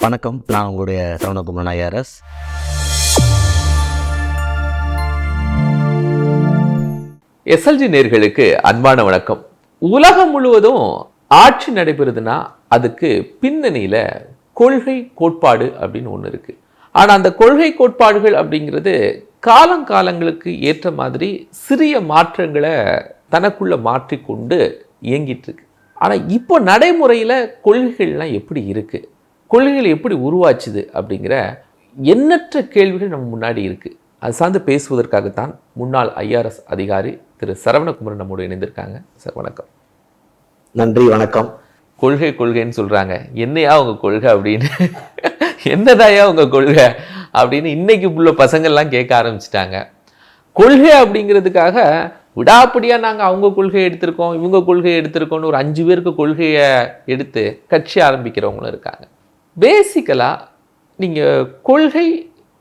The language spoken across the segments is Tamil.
வணக்கம், நான் உங்களுடைய சரவணகுமரன் ஐஆர்எஸ். எஸ்எல்ஜி நேயர்களுக்கு அன்பான வணக்கம். உலகம் முழுவதும் ஆட்சி நடைபெறுதுன்னா அதுக்கு பின்னணியில கொள்கை கோட்பாடு அப்படின்னு ஒன்று இருக்கு. ஆனால் அந்த கொள்கை கோட்பாடுகள் அப்படிங்கிறது காலங்களுக்கு ஏற்ற மாதிரி சிறிய மாற்றங்களை தனக்குள்ள மாற்றிக்கொண்டு இயங்கிட்டு இருக்கு. ஆனால் இப்போ நடைமுறையில் கொள்கைகள்லாம் எப்படி இருக்கு, கொள்கைகள் எப்படி உருவாச்சுது அப்படிங்கிற எண்ணற்ற கேள்விகள் நம்ம முன்னாடி இருக்குது. அது சார்ந்து பேசுவதற்காகத்தான் முன்னாள் ஐஆர்எஸ் அதிகாரி திரு சரவணகுமரன் நம்மோடு இணைந்திருக்காங்க. சார் வணக்கம். நன்றி, வணக்கம். கொள்கைன்னு சொல்கிறாங்க, என்னையா உங்கள் கொள்கை அப்படின்னு, என்னதாயா உங்கள் கொள்கை அப்படின்னு இன்னைக்கு உள்ள பசங்கள்லாம் கேட்க ஆரம்பிச்சிட்டாங்க. கொள்கை அப்படிங்கிறதுக்காக விடாப்படியாக நாங்கள் அவங்க கொள்கையை எடுத்திருக்கோம், இவங்க கொள்கையை எடுத்திருக்கோன்னு ஒரு 5 பேருக்கு கொள்கையை எடுத்து கட்சி ஆரம்பிக்கிறவங்களும் இருக்காங்க. பேசிக்கலாக நீங்கள் கொள்கை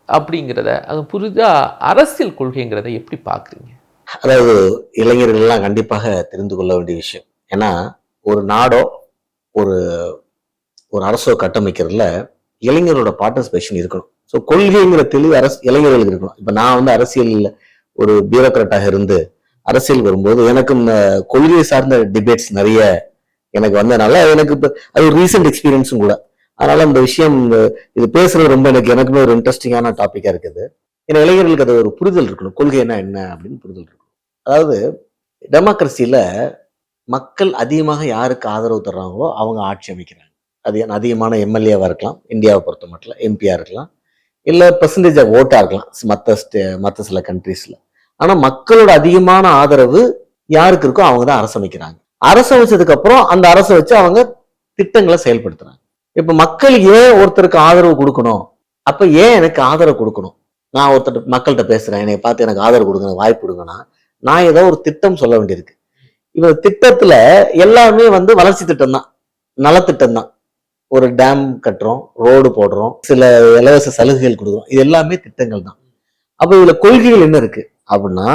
அப்படிங்கிறத, அது புரிதாக அரசியல் கொள்கைங்கிறத எப்படி பார்க்குறீங்க? அதாவது இளைஞர்கள்லாம் கண்டிப்பாக தெரிந்து கொள்ள வேண்டிய விஷயம். ஏன்னா ஒரு நாடோ ஒரு ஒரு அரசோ கட்டமைக்கிறதுல இளைஞரோட பார்ட்டிசிபேஷன் இருக்கணும். ஸோ கொள்கைங்கிற தெளிவு இளைஞர்களுக்கு இருக்கணும். இப்போ நான் அரசியலில் ஒரு பியூரோக்ராட்டாக இருந்து அரசியல் வரும்போது எனக்கு இந்த கொள்கை சார்ந்த டிபேட்ஸ் நிறைய எனக்கு வந்ததுனால எனக்கு இப்போ அது ஒரு ரீசெண்ட் எக்ஸ்பீரியன்ஸும் கூட. அதனால இந்த விஷயம் இது பேசுறது ரொம்ப எனக்குமே ஒரு இன்ட்ரெஸ்டிங்கான டாபிக்கா இருக்குது. ஏன்னா இளைஞர்களுக்கு அது ஒரு புரிதல் இருக்கணும், கொள்கைனா என்ன அப்படின்னு புரிதல் இருக்கணும். அதாவது டெமோக்ரஸியில மக்கள் அதிகமாக யாருக்கு ஆதரவு தர்றாங்களோ அவங்க ஆட்சி அமைக்கிறாங்க. அது அதிகமான எம்எல்ஏவா இருக்கலாம், இந்தியாவை பொறுத்த மட்டும் எம்பியா இருக்கலாம், இல்லை பெர்சன்டேஜ் ஆஃப் ஓட்டா இருக்கலாம் மற்ற சில கண்ட்ரீஸ்ல. ஆனா மக்களோட அதிகமான ஆதரவு யாருக்கு இருக்கோ அவங்க தான் அரசு அமைக்கிறாங்க. அரசு அமைச்சதுக்கு அப்புறம் அந்த அரசை வச்சு அவங்க திட்டங்களை செயல்படுத்துறாங்க. இப்ப மக்கள் ஏன் ஒருத்தருக்கு ஆதரவு கொடுக்கணும், அப்ப ஏன் எனக்கு ஆதரவு கொடுக்கணும்? நான் ஒருத்தர் மக்கள்கிட்ட பேசுறேன், என்னை பார்த்து எனக்கு ஆதரவு கொடுங்க, வாய்ப்பு கொடுங்கன்னா நான் ஏதோ ஒரு திட்டம் சொல்ல வேண்டியிருக்கு. இப்ப திட்டத்துல எல்லாமே வளர்ச்சி திட்டம் தான், நலத்திட்டம் தான். ஒரு டேம் கட்டுறோம், ரோடு போடுறோம், சில இலவச சலுகைகள் கொடுக்குறோம், இது எல்லாமே திட்டங்கள் தான். அப்ப இதுல கொள்கைகள் என்ன இருக்கு அப்படின்னா,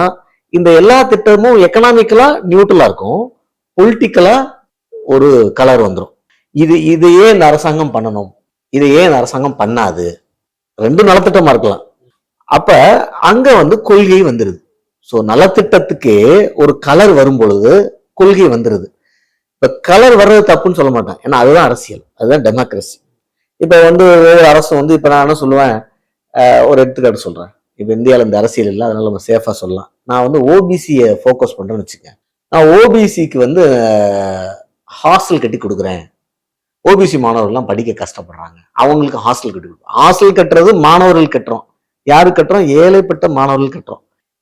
இந்த எல்லா திட்டமும் எக்கனாமிக்கலா நியூட்ரலா இருக்கும், பொலிட்டிக்கலா ஒரு கலர் வந்துடும். இது ஏன் இந்த அரசாங்கம் பண்ணணும், இதை ஏன் இந்த அரசாங்கம் பண்ணாது, ரெண்டும் நலத்திட்டமா இருக்கலாம். அப்ப அங்க கொள்கை வந்துருது. ஸோ நலத்திட்டத்துக்கே ஒரு கலர் வரும் பொழுது கொள்கை வந்துருது. இப்ப கலர் வர்றது தப்புன்னு சொல்ல மாட்டேன், ஏன்னா அதுதான் அரசியல், அதுதான் டெமோக்ரஸி. இப்ப ஒவ்வொரு அரசும் இப்ப நான் என்ன சொல்லுவேன், ஒரு எடுத்துக்காட்டு சொல்றேன். இப்ப இந்தியாவில் இந்த அரசியல் இல்லை, அதனால நம்ம சேஃபா சொல்லலாம். நான் ஓபிசியை ஃபோக்கஸ் பண்றேன்னு வச்சுக்கேன். நான் ஓபிசிக்கு ஹாஸ்டல் கட்டி கொடுக்குறேன். ஓபிசி மாணவர்கள்லாம் படிக்க கஷ்டப்படுறாங்க, அவங்களுக்கு ஹாஸ்டல் கட்டி கொடுக்கும். ஹாஸ்டல் கட்டுறது மாணவர்கள் கட்டுறோம், யாரு கட்டுறோம்? ஏழைப்பட்ட மாணவர்கள் கட்டுறோம்.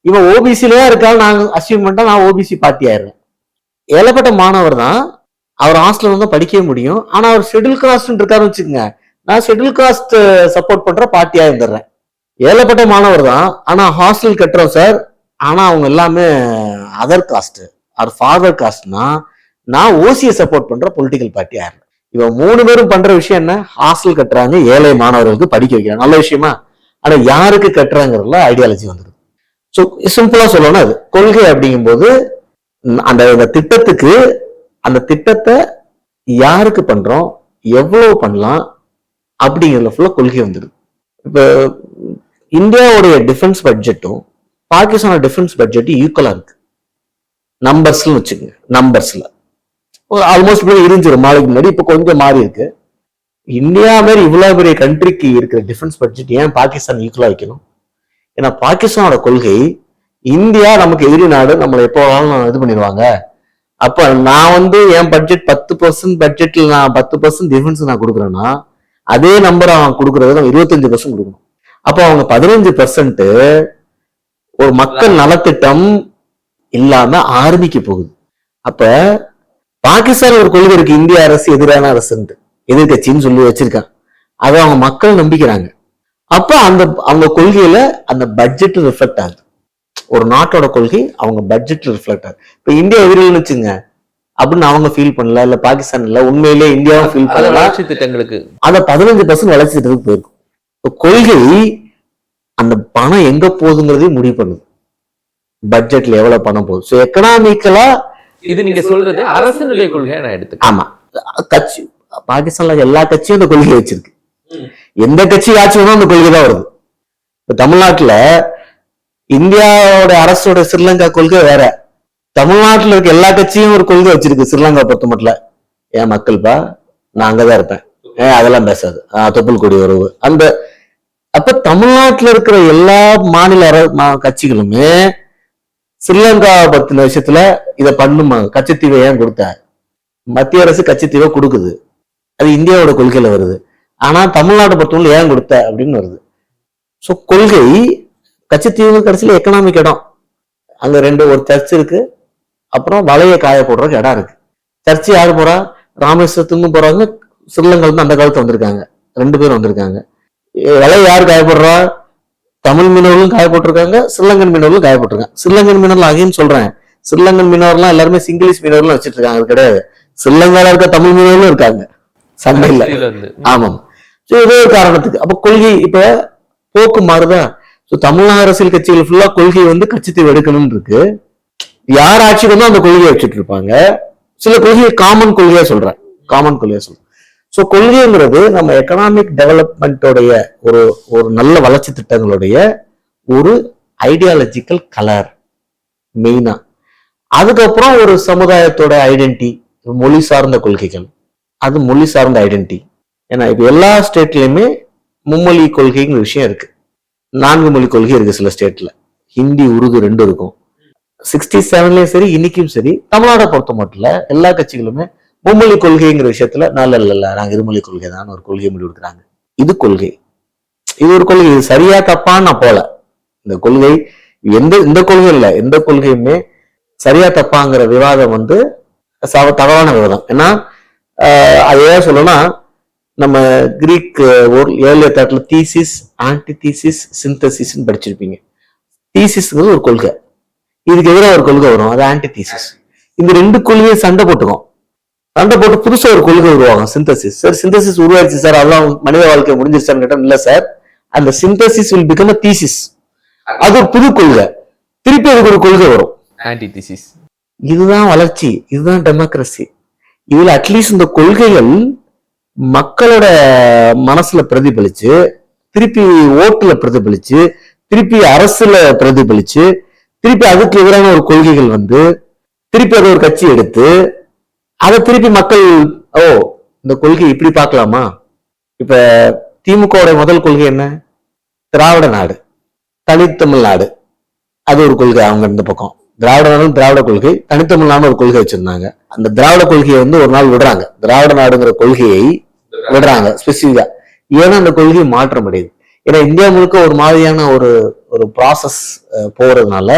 இவன் ஓபிசிலயே இருக்காது, நாங்க அசியூம் பண்ணிட்டா நான் ஓபிசி பார்ட்டி ஆயிடுறேன். ஏழைப்பட்ட மாணவர் தான், அவர் ஹாஸ்டல் தான் படிக்கவே முடியும். ஆனா அவர் ஷெட்யூல் காஸ்ட் இருக்காருன்னு வச்சுக்கோங்க, நான் ஷெட்யூல் காஸ்ட் சப்போர்ட் பண்ற பார்ட்டியா இருந்துடுறேன். ஏழைப்பட்ட மாணவர் தான், ஆனா ஹாஸ்டல் கட்டுறோம் சார், ஆனா அவங்க எல்லாமே அதர் காஸ்ட் ஆர் ஃபாதர் காஸ்ட்னா நான் ஓசியை சப்போர்ட் பண்ற பொலிட்டிக்கல் பார்ட்டி ஆயிடுறேன். இவன் 3 பேரும் பண்ற விஷயம் என்ன? ஹாஸ்டல் கட்டுறாங்க, ஏழை மாணவர்களுக்கு படிக்க வைக்கிறாங்க, நல்ல விஷயமா. ஆனா யாருக்கு கட்டுறாங்கிறதுல ஐடியாலஜி வந்துருது. ஸோ சிம்பிளா சொல்லணும், அது கொள்கை அப்படிங்கும்போது அந்த திட்டத்துக்கு, அந்த திட்டத்தை யாருக்கு பண்றோம், எவ்வளவு பண்ணலாம் அப்படிங்கிறதுல ஃபுல்லா கொள்கை வந்துருது. இப்ப இந்தியாவுடைய டிஃபென்ஸ் பட்ஜெட்டும் பாகிஸ்தானோட டிஃபென்ஸ் பட்ஜெட்டும் ஈக்குவலா இருக்கு நம்பர்ஸ்ல வச்சுக்கோங்க. நம்பர்ஸ்ல ஆல்மோஸ்ட் இருந்துச்சு நாளைக்கு முன்னாடி, இப்ப கொஞ்சம் மாறி இருக்கு. இந்தியா மாதிரி இவ்வளவு பெரிய கண்ட்ரிக்கு இருக்கிற டிஃபென்ஸ் பட்ஜெட் ஏன் பாகிஸ்தான் ஈக்குவலா வைக்கணும்? ஏன்னா பாகிஸ்தானோட கொள்கை, இந்தியா நமக்கு எதிரி நாடு, நம்மளை எப்போ வேணாலும் இது பண்ணிடுவாங்க. அப்ப நான் என் பட்ஜெட் 10% பட்ஜெட்ல நான் 10% டிஃபென்ஸ் நான் கொடுக்குறேன்னா, அதே நம்பர் அவன் கொடுக்கறது நம்ம 25% கொடுக்கணும். அப்போ அவங்க 15% ஒரு மக்கள் நலத்திட்டம் இல்லாம ஆரம்பிக்க போகுது. அப்ப பாகிஸ்தான் ஒரு கொள்கை இருக்கு, இந்திய அரசு எதிரான அரசு, எதிர்கட்சின்னு சொல்லி வச்சிருக்காங்க. அதை அவங்க மக்கள் நம்பிக்கிறாங்க. அப்ப அவங்க கொள்கையில அந்த பட்ஜெட் ரிஃப்ளெக்ட் ஆகுது. ஒரு நாட்டோட கொள்கை அவங்க பட்ஜெட் ரிஃப்ளெக்ட் ஆகுது. இப்ப இந்தியா எதிரில்னு வச்சுங்க அப்படின்னு அவங்க ஃபீல் பண்ணல, இல்ல பாகிஸ்தான் இல்ல, உண்மையிலே இந்தியாவும் ஃபீல் பண்ணல. வளர்ச்சி திட்டங்களுக்கு அந்த 15% வளர்ச்சி திட்டத்துக்கு போயிருக்கும். கொள்கை அந்த பணம் எங்க போகுதுங்கிறதையும் முடிவு பண்ணுது. பட்ஜெட்ல எவ்வளவு பணம் போகுது. ஸோ எக்கனாமிக்கலா இது நீங்க சொல்றது அரசினுடைய கொள்கையை நான் எடுத்துக்கிறேன். ஆமா, கட்சி பாகிஸ்தான்ல எல்லா கட்சியும் இந்த கொள்கை வச்சிருக்கு. எந்த கட்சி ஆட்சி வேணும் அந்த கொள்கை தான் வருது. இப்ப தமிழ்நாட்டுல இந்தியாவோட அரசோட ஸ்ரீலங்கா கொள்கை வேற. தமிழ்நாட்டுல இருக்க எல்லா கட்சியும் ஒரு கொள்கை வச்சிருக்கு ஸ்ரீலங்கா பொறுத்த மட்டும். ஏன் மக்கள்பா நான் அங்கதான் இருப்பேன், அதெல்லாம் பேசாது, தொப்புள் கொடி உறவு அந்த. அப்ப தமிழ்நாட்டுல இருக்கிற எல்லா மாநில கட்சிகளுமே ஸ்ரீலங்கா பத்தின விஷயத்துல இதை பண்ணுமா, கச்சத்தீவை ஏன் கொடுத்த, மத்திய அரசு கச்சத்தீவை கொடுக்குது, அது இந்தியாவோட கொள்கையில வருது. ஆனா தமிழ்நாடு பொறுத்தவரை ஏன் கொடுத்த அப்படின்னு வருது. ஸோ கொள்கை கச்சத்தீவு கடைசியில எக்கனாமிக் இடம். அங்க ஒரு சர்ச் இருக்கு, அப்புறம் வலைய காய போடுறதுக்கு இடம் இருக்கு. சர்ச்சு யாரு போறா, ராமேஸ்வரத்துக்கும் போறாங்க, ஸ்ரீலங்கால அந்த காலத்துல வந்திருக்காங்க, 2 பேரும் வந்திருக்காங்க. வலைய யாரு காயப்படுறா, தமிழ் மீனவர்களும் காயப்பட்டிருக்காங்க, ஸ்ரீலங்கன் மீனவர்களும் காயப்பட்டிருக்காங்க. ஸ்ரீலங்கன் மீனவர்கள் அகைன்னு சொல்றேன், ஸ்ரீலங்கன் மீனவர்லாம் எல்லாருமே சிங்கிலீஷ் மீனவர்களும் வச்சிட்டு இருக்காங்க, அது கிடையாது. ஸ்ரீலங்கால இருக்க தமிழ் மீனவர்களும் இருக்காங்க, சண்டை இல்ல. ஆமாம். இதே ஒரு காரணத்துக்கு அப்ப கொள்கை இப்ப போக்கு மாறுதா. தமிழ்நாடு அரசியல் கட்சிகள் ஃபுல்லா கொள்கை கட்சித்தீவு எடுக்கணும்னு இருக்கு. யார் ஆட்சிக்கு வந்து அந்த கொள்கையை வச்சுட்டு இருப்பாங்க. சில கொள்கையை காமன் கொள்கையா சொல்றேன், காமன் கொள்கையா சொல்றேன். ஸோ கொள்கைங்கிறது நம்ம எக்கனாமிக் டெவலப்மெண்ட்டோடைய ஒரு நல்ல வளர்ச்சி திட்டங்களுடைய ஒரு ஐடியாலஜிக்கல் கலர் மெயினா. அதுக்கப்புறம் ஒரு சமுதாயத்தோட ஐடென்டிட்டி, மொழி சார்ந்த கொள்கைகள், அது மொழி சார்ந்த ஐடென்டிட்டி. ஏன்னா இப்ப எல்லா ஸ்டேட்லயுமே மும்மொழி கொள்கைங்கிற விஷயம் இருக்கு. 4 மொழி கொள்கை இருக்கு சில ஸ்டேட்ல, ஹிந்தி உருது 2 இருக்கும். 67லயும் சரி இன்னைக்கும் சரி தமிழ்நாடை பொறுத்த மட்டும் எல்லா கட்சிகளுமே மும்மொழி கொள்கைங்கிற விஷயத்துல இல்ல நாங்க இருமொழி கொள்கை தான் ஒரு கொள்கை முடிவெடுக்கிறாங்க. இது கொள்கை, இது ஒரு கொள்கை, இது சரியா தப்பான்னு நான் போல. இந்த கொள்கை இந்த கொள்கை இல்ல, எந்த கொள்கையுமே சரியா தப்பாங்கிற விவாதம் தவறான விவாதம். ஏன்னா அது ஏன் சொல்லணும்னா, நம்ம கிரீக் ஏர்லிய தாட்ல தீசிஸ், ஆன்டி தீசிஸ், சிந்தசிஸ் படிச்சிருப்பீங்க. தீசிஸ்ங்கிறது ஒரு கொள்கை, இதுக்கு எதிராக ஒரு கொள்கை வரும், அது ஆன்டி தீசிஸ். இந்த 2 கொள்கையை சண்டை போட்டுக்கும், சண்டை போட்டு புதுசா ஒரு கொள்கை உருவாகும், சிந்தசிஸ். சார் சிந்தசிஸ் உருவாயிருச்சு சார், அதெல்லாம் மனித வாழ்க்கை முடிஞ்சிருச்சான்னு கேட்டா இல்ல சார், அந்த synthesis will become a thesis. அது ஒரு புது கொள்கை, திருப்பி அதுக்கு ஒரு கொள்கை வரும், ஆன்டி தீசிஸ். இதுதான் வளர்ச்சி, இதுதான் டெமோக்ரஸி. இதுல அட்லீஸ்ட் இந்த கொள்கைகள் மக்களோட மனசுல பிரதிபலிச்சு, திருப்பி ஓட்டுல பிரதிபலிச்சு, திருப்பி அரசுல பிரதிபலிச்சு, திருப்பி அதுக்கு எதிரான ஒரு கொள்கைகள் திருப்பி அதை ஒரு கட்சி எடுத்து அதை திருப்பி மக்கள் இந்த கொள்கை இப்படி பார்க்கலாமா. இப்ப திமுக முதல் கொள்கை என்ன, திராவிட நாடு, தனித்தமிழ் நாடு, அது ஒரு கொள்கை. அவங்க இந்த பக்கம் திராவிட நாடு திராவிட கொள்கை, தனித்தமிழ் நாடு ஒரு கொள்கை வச்சிருந்தாங்க. அந்த திராவிட கொள்கையை ஒரு நாள் விடுறாங்க, திராவிட நாடுங்கிற கொள்கையை விடுறாங்க ஸ்பெசிபிக்கா. ஏன்னா அந்த கொள்கையை மாற்ற முடியுது. ஏன்னா இந்தியா முழுக்க ஒரு மாதிரியான ஒரு ப்ராசஸ் போறதுனால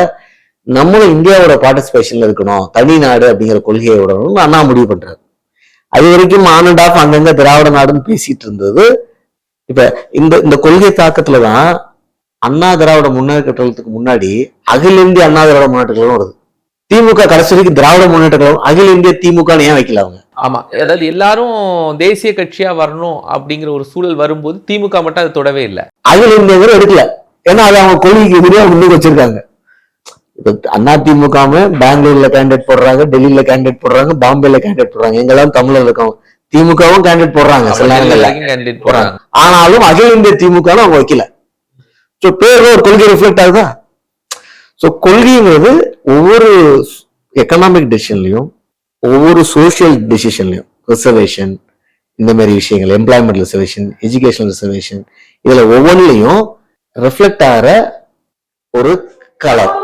நம்மளும் இந்தியாவோட பார்ட்டிசிபேஷன்ல இருக்கணும், தனி நாடு அப்படிங்கிற கொள்கையை விடணும்னு அண்ணா முடிவு பண்றாரு. அது வரைக்கும் ஆன் அண்ட் ஆஃப் அங்கங்க திராவிட நாடுன்னு பேசிட்டு இருந்தது. இப்ப இந்த கொள்கை தாக்கத்துலதான் அண்ணா திராவிட முன்னேற்ற கழகத்துக்கு முன்னாடி அகில இந்திய அண்ணா திராவிட முன்னேற்ற கழகம் வருது. திமுக கடைசி வரைக்கும் திராவிட முன்னேற்ற கழகம், அகில இந்திய திமுக ஏன் வைக்கல அவங்க? ஆமா, அதாவது எல்லாரும் தேசிய கட்சியா வரணும் அப்படிங்கிற ஒரு சூழல் வரும்போது திமுக மட்டும் அதை தொடவே இல்லை, அகில இந்திய எடுக்கல. ஏன்னா அது அவங்க கொள்கைக்கு எதிராக முன்னுக்கு வச்சிருக்காங்க. இப்ப அண்ணா திமுக பெங்களூர்ல கேண்டிடேட் போடுறாங்க, டெல்லியில கேண்டிடேட் போடுறாங்க, பாம்பேல கேண்டிடேட் போடுறாங்க, எங்கெல்லாம் தமிழர் இருக்கோம். திமுகவும் கேண்டிடேட் போடுறாங்க சில நேரங்கள்ல போடுறாங்க, ஆனாலும் அகில இந்திய திமுக அவங்க வைக்கல. சோ பேர்ல ஒரு கொள்கை ரிஃப்ளெக்ட் ஆகுதா. சோ கொள்கைங்கிறது ஒவ்வொரு எக்கனாமிக் டெசிஷன்லயும், ஒவ்வொரு சோசியல் டெசிஷன்லயும், ரிசர்வேஷன் இந்த மாதிரி விஷயங்கள், எம்ப்ளாய்மெண்ட் ரிசர்வேஷன், எஜுகேஷன் ரிசர்வேஷன், இதுல ஒவ்வொன்றிலையும் ரிஃப்ளெக்ட் ஆகிற ஒரு கலர்.